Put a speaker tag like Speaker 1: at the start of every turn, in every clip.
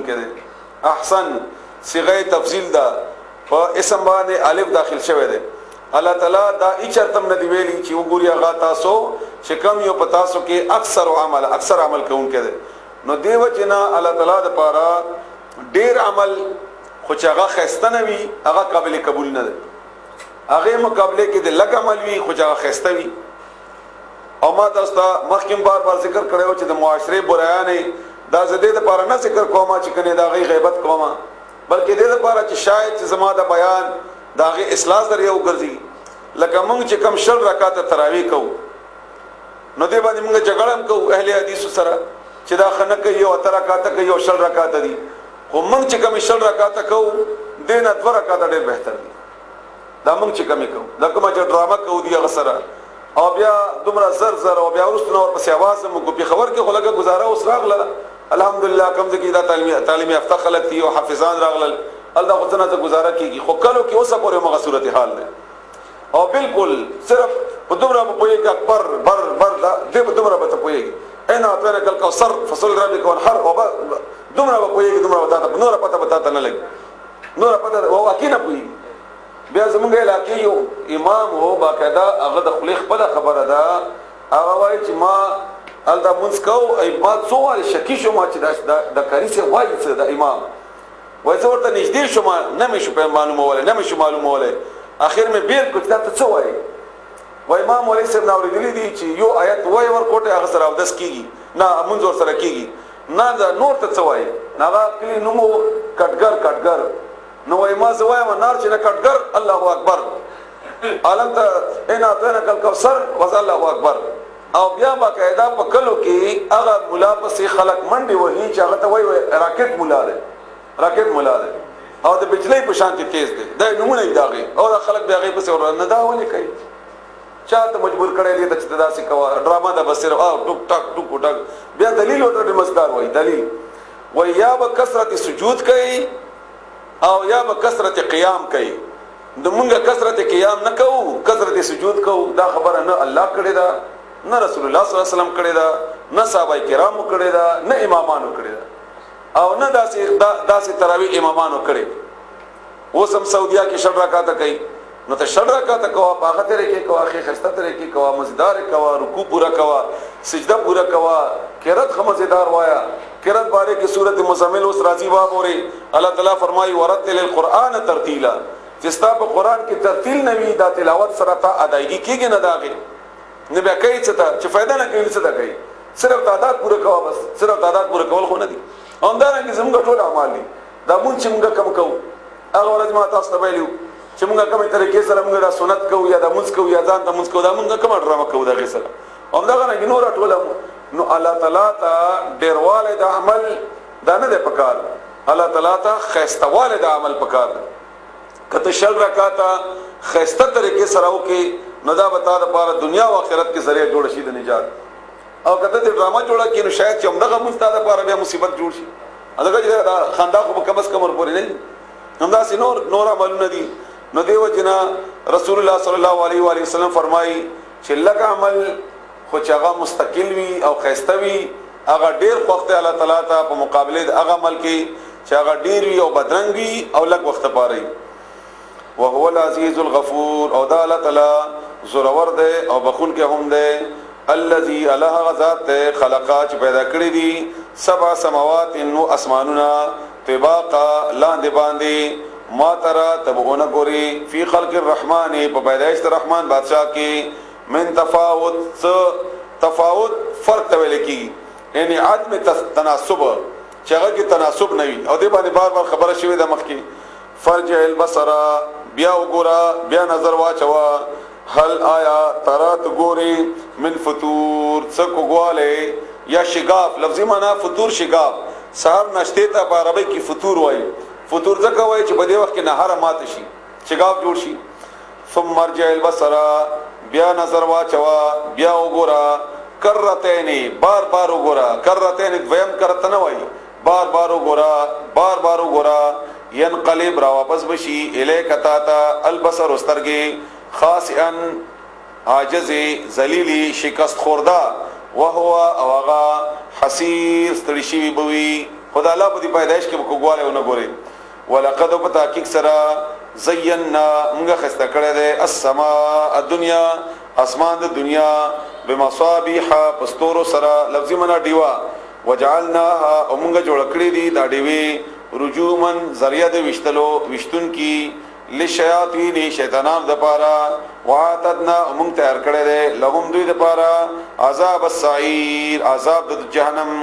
Speaker 1: کوونکی دی. احسن صيغه تفضیل ده په اسم باندې الف داخل شوی دی. الله تعالی دا اچرتم ندی ویلی چې وګوري هغه تاسو چې کم یو پتا سو کې اکثر عمل کوونکی دی. نو دیو چې نه الله تعالی د پاره ډیر عمل خو چې هغه خسته نه وي هغه قابل قبول نه دی. هغه مقابله کې د لګ عمل وي خو چې هغه خسته وي. او ما تاسو ته مخکې بار ذکر کړو چې د معاشره برایانه دا زده د پاره نه ذکر کومه چې کنه دا غي غیبت کومه بلکې د لپاره چې شاید چې زما د بیان دا غي اصلاح ذریعہ وګرځي. لکه موږ چې کم شل رکعات تراویح کوو نو دې باندې موږ جګړم کوو اهل حدیث سره چې دا خنه کوي یو تر رکعات کوي یو شل رکعات دي خو موږ چې کم شل رکعات کوو دینه دو رکعات ډېر بهتر دي. دا موږ چې کم کوو دا کومه چې ډرامه کوو دی هغه سره او بیا دومره زر او بیا ورستنه ور پسې आवाज موږ په خبر کې خلګه گزاره اوس راغله الحمدلله کوم ځکه دا تعلیم یافته خلک دي او حافظان راغلل الله غوښتنه ته گزاره کیږي خو کلو کې اوسه پورې موږ صورت حال ده او بالکل صرف په دومره په یوه اکبر بر دا دې په دومره په پويږي انا اعطينا کل کوثر فصل ربك وانحر او دومره په پويږي دومره وتا نور پته نه لګي نور پته او اكيد پويږي. بیا زمونږ علاقې یو امام هو باقاعده هغه د خلیق په خبره ده هغه وایي چې ما الدا منسکو ای ما څوار شکی شو ما چې د کاری څه وایي څه د امام وایي څه ورته نږدې شو ما نه مې شو په معلومه اخر میں بیل کو ته څه وایي وای امام علی صاحب نو ورغلی دي چې یو آیت وای ورکوټه هغه سره او دس کیږي نه منځ ور سره کیږي نه دا نور ته څه وایي نه کلی نو کټګر نو وای ما زوای ما نار چې کټګر الله اکبر عالم ته ان اعطینا کل کوثر وز الله اکبر او بیا باقاعده په کلو کې هغه مولا پسې خلق منډي وਹੀ چې هغه ته وای راکټ مولا ده او د بجلی په شان کې تیز دی دا نمونه داغي او د خلک بیا غي پسې ور نه دا ونی کوي چاته مجبور کړي دي چې دا څه کوا ډراما دا بس صرف او ټوک ټاک بیا دلیل ورته مصدر وای دلیل و یا بکثرت سجود کوي او یا بکثرت قیام کوي د مونږه کثرت قیام نه کوو کثرت سجود کوو دا خبره نه الله کړی دا نه رسول الله صلی الله علیه وسلم کړی دا نه صحابه کرامو کړی دا نه امامانو کړی دا او نه داسې تراویح امامانو کړي. اوس هم سعودیا کې شل رکعات کوي نو ته شل رکعات کوه په هغه طریقې کوه اخی خسته طریقې کوه مزدار کوه رکوع پورا کوه سجده پورا کوه قرات خمسدار وایا قرات باره کې سورۃ مزمل اوس راځي باب اوري الله تعالی فرمایي ورتل القرآن ترتیلا چې ستا په قران کې ترتیل نوي دا تلاوت سره ته ادایګي کېږي نه داغه نه بیا کوي چې فائدہ نه کوي څه دا کوي صرف تعداد پورا کوه بس صرف تعداد پورا کول خو نه دي اندارنګ زموږ ټول اعمال دي دا مونږ چې موږ کم کوو هغه ورځ ما تاسو ته ویلو چې موږ کومه طریقې سره موږ دا سنت کوو یا دا مونږ کوو یا ځان ته مونږ کوو دا موږ کومه ډرامه کوو دا غي سره همدغه نه نور ټول نو الله تعالی ته ډیرواله د عمل دا نه ده پکار الله تعالی ته خيستواله د عمل پکار کته شل رکعاته خيسته طریقې سره وکي نو دا بتا د پاره دنیا او آخرت کې ذریعہ جوړ شي د نجات او کته د ډرامه جوړه کینو شاید چې همدغه مستاده لپاره بیا مصیبت جوړ شي هغه چې دا خندا خو کم از کم ورپورې نه همدا سي نور عملونه دي نو دیو جنا رسول الله صلی الله علیه و علیه وسلم فرمایي چې لک عمل خو چې هغه مستقل وي او خيسته وي هغه ډیر وخت الله تعالی ته په مقابله د هغه عمل کې چې هغه ډیر وي او بدرنګ وي او لک وخت پاره وهو العزیز الغفور او دا الله تعالی زورور دی او بخون کې هم دی الذي الله غذات خلقا چې پیدا کړی دي سبع سماوات نو اسماننا طباقا لاندې باندې ما ترى تبغون غوري فی خلق الرحمن په پیدائش الرحمن بادشاہ کې من تفاوت فرق ته ویل کی یعنی عدم تناسب چې هغه کې تناسب نه وي او دې باندې بار خبره شوې ده مخکې فرجع البصر بیا وګورا بیا نظر واچوا هل آیا ترات گوری من فطور څکو غواله یا شگاف لفظی معنا فطور شگاف سهار نشته ته په عربی کې فطور وای فطور ځکه وای چې په دې وخت کې نهار مات شي شگاف جوړ شي ثم مرجع البصر بیا نظر واچوا بیا وګورا کرتین بار وګورا کرتین دویم کرته نه وای بار وګورا ينقلب را واپس بشي الیک تا البصر استرګي خاصئا عاجز ذلیلی شکست خوردا وهو اوغا حسیر ستړي شي بوي خدای الله په دې پیدائش کې وکواله او نه ګوري ولقد پتا کې سرا زینا موږ خسته کړه دې السماء الدنيا اسمان د دنیا بمصابيح پستور سرا لفظي منا دیوا وجعلناها موږ جوړ کړې دي دا دیوي رجومن ذریعہ د وشتون کی لشیاطین شیطانان د پارا واتدنا موږ تیار کړې دي لهم دوی د پارا عذاب السعیر عذاب د جهنم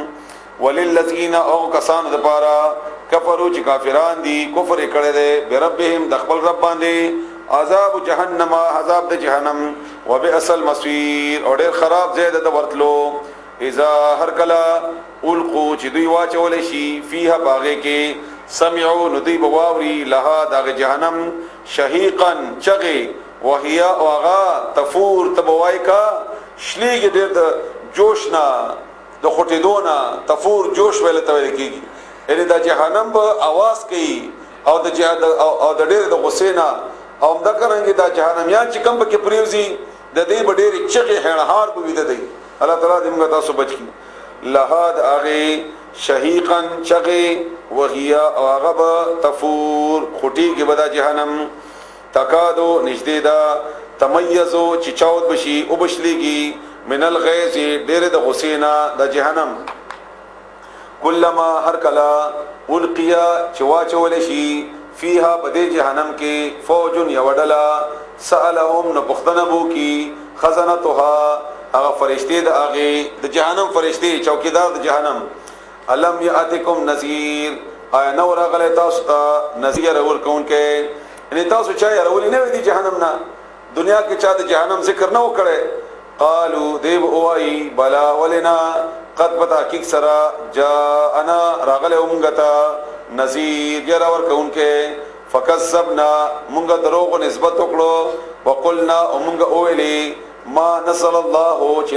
Speaker 1: وللذین او کسان د پارا کفرو چې کافران دي کفر کړي دي بربهم د خپل رب باندې عذاب جهنم عذاب د جهنم وبئس المصير اور ډېر خراب ځای د ورتلو اذا هر کلا القو چې دوی واچول شي فيها باغه کې سمعوا ندی بواوري لها د جهنم شهيقا چغي وهي واغا تفور تبوای کا شلیګ ډېر د جوشنا د خټیدونا تفور جوش ویل ته ویل کیږي یعنی د جهنم په आवाज کوي او د جهاد او د ډېر د غسینا او د کرانګي د جهنميان چې کم په کې پریوزي د دې ډېر چغه هړهار په ویده دی الله تعالی دې موږ تاسو بچ کی لحد اغه شهيقا چغه وهي واغب تفور خټي کې بدا جهنم تکادو نشدې دا تميزو چې چاوت بشي او بشليږي من الغیظ ډېر د غسینا د جهنم کلما هر کلا القیا چواچول شي فيها بده جهنم کې فوج یودلا سالهم نبختنبو کی خزنتها هغه فرشتي د هغه د جهنم فرشتي چوکیدار د جهنم الم یاتکم نذیر آیا نور غلی تاسو ته نذیر ورکون کې ان تاسو چا يرولې نه وي د جهنم نه دنیا کې چا د جهنم ذکر نه وکړي قالوا دیو اوای بلا ولنا قد پتا کی سرا جاءنا راغله مونږتا نذیر جرا ورکونکه فکذبنا مونږ دروغ نسبت وکړو وقلنا مونږ اولی ما نزل الله چې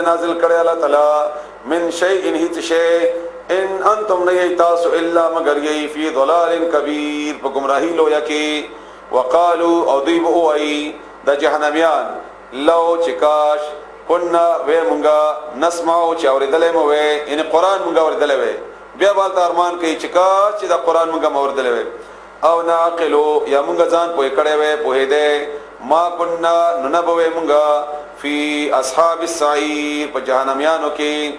Speaker 1: نازل کړی الله تعالی من شيء هیڅ شی ان انتم نیتاسو الا مگر یی فی ضلال کبیر په گمراهی لویا کې وقالوا او دیو اوای د جهنميان لو چکاش كنا و مونږه نسمعو چې اوریدلې مو وې ان قران مونږه اوریدلې وې بیا بالته ارمان کوي چکاش چې د قران مونږه اوریدلې وې او ناقلو یا مونږه ځان پوي کړې وې پوي دې ما كنا ننبوي مونږه فی اصحاب السعیر په جهنميانو کې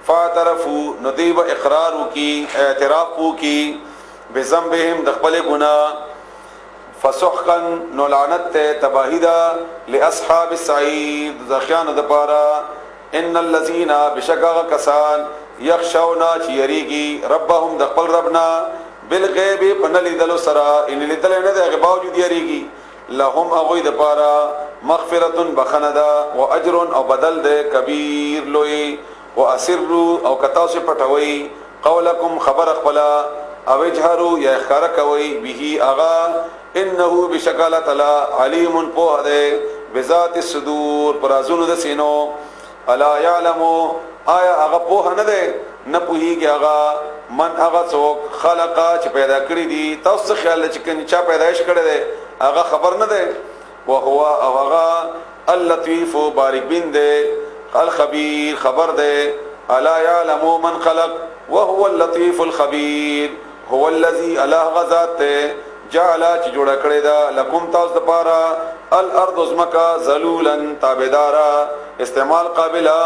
Speaker 1: فاعترفوا ندیب اقرار کی اعتراف کی بذنبهم د خپل ګناه فسحقا نلعنت تباهدا لاصحاب السعيد ذخيان د پارا ان الذين بشقا كسان يخشون چيريږي ربهم د خپل ربنا بالغيب پنل دلو سرا ان لدل نه د باوجود يريږي لهم اغوي د پارا مغفرة بخندا واجر او بدل د کبیر لوی واسروا او کتاس پټوي قولکم خبر خپلا او اجهروا یا اخکار کوي به اغا انه بشکل تعالی علیم په ده بذات الصدور پرازونو د سینو الا يعلم آیا هغه په نه ده نه پوهیږي هغه من هغه څوک خلق چې پیدا کړی دي تاسو خیال چې کني چا پیدائش کړی ده هغه خبر نه ده او هو هغه اللطیف بارک بین ده الخبیر خبر ده الا يعلم من خلق وهو اللطيف الخبير هو الذي اله غذات جعل چې جوړ کړی دا لکم تاسو د پاره الارض زمکا ذلولا تابدارا استعمال قابلا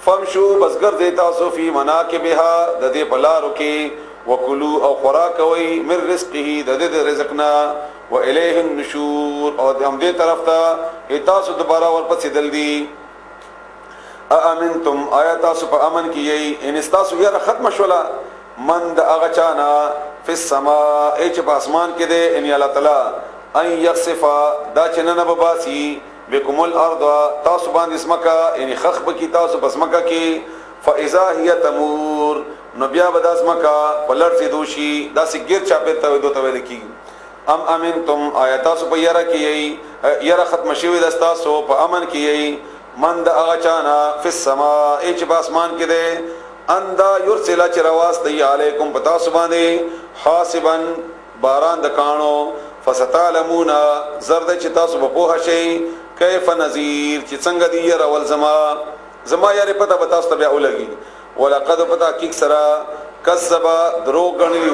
Speaker 1: فمشو بسګر دې تاسو فی مناکبها د دې بلارو کې وکلو او خوراک وي من رزقه د دې رزقنا و الیه النشور او هم دې طرف ته تاسو دوباره ورپسې دل دي امنتم آیات تاسو په امن کې یي ان تاسو یې ختم شولا من د اغه چانا فی السماء اچ په اسمان کې ده ان الله تعالی ان یخسفا دا چننه بباسی بكم الارض تاسو باندې اسمکا یعنی خخب کی تاسو بسمکا کی فاذا هي تمور نو بیا بداس مکا پلړ سي دوشي دا سګیر چاپه ته دوته ویل کی ام امنتم آیات تاسو په یاره کې یاره ختم شوی د تاسو په امن کې یي من د اغه چانا فی السماء اچ په اسمان کې ده اندا یرسل چرواس دی علیکم پتا سبحانه حاسبا باران د کانو فستعلمون زرد چې تاسو په پوه شئ کیف نذیر چې څنګه دی رول زما یاره پتا بتا تاسو بیا ولګي ولقد پتا کی سرا کذب درو غنی